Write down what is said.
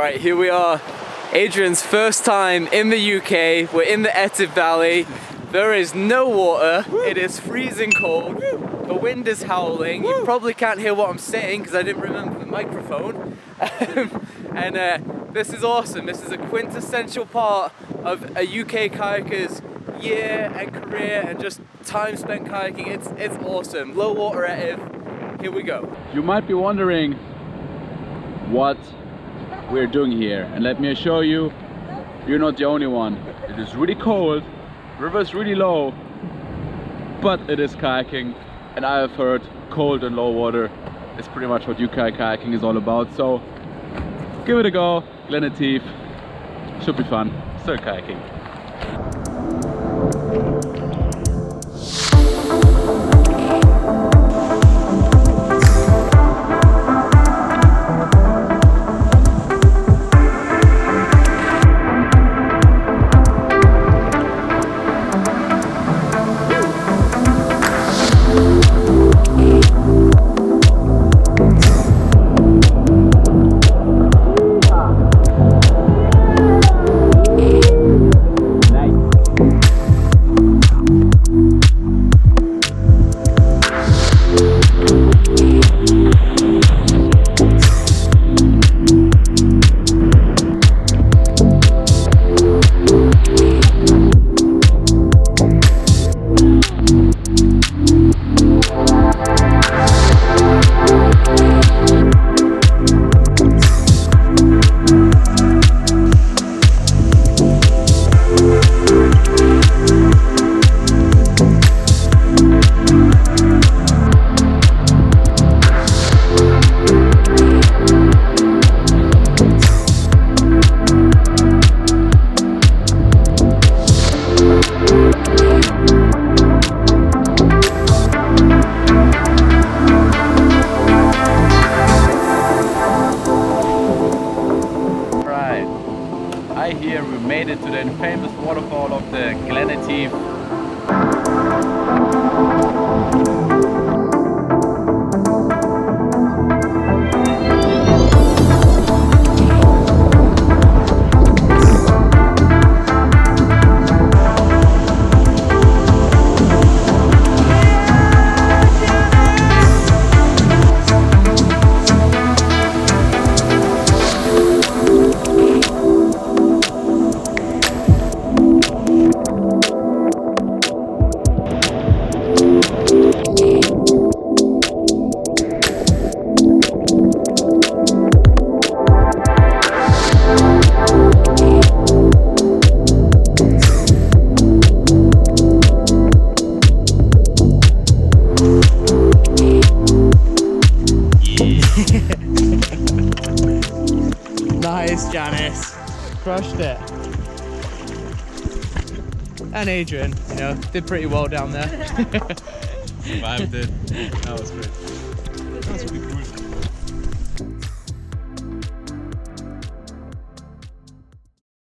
Right, here we are. Adrian's first time in the UK. We're in the Etive Valley. There is no water. It is freezing cold. The wind is howling. You probably can't hear what I'm saying because I didn't remember the microphone. This is awesome. This is a quintessential part of a UK kayaker's year and career and just time spent kayaking. It's awesome. Low water Etive. Here we go. You might be wondering what we're doing here, and let me assure you, you're not the only one. It is really cold, river is really low, but it is kayaking, and I have heard cold and low water is pretty much what UK kayaking is all about. So give it a go. Glen Etive should be fun. Still kayaking. Here we made it to the famous waterfall of the Glen Etive. Nice, Janice. Crushed it. And Adrian, you know, did pretty well down there. Survived it. That was great. That was pretty cool.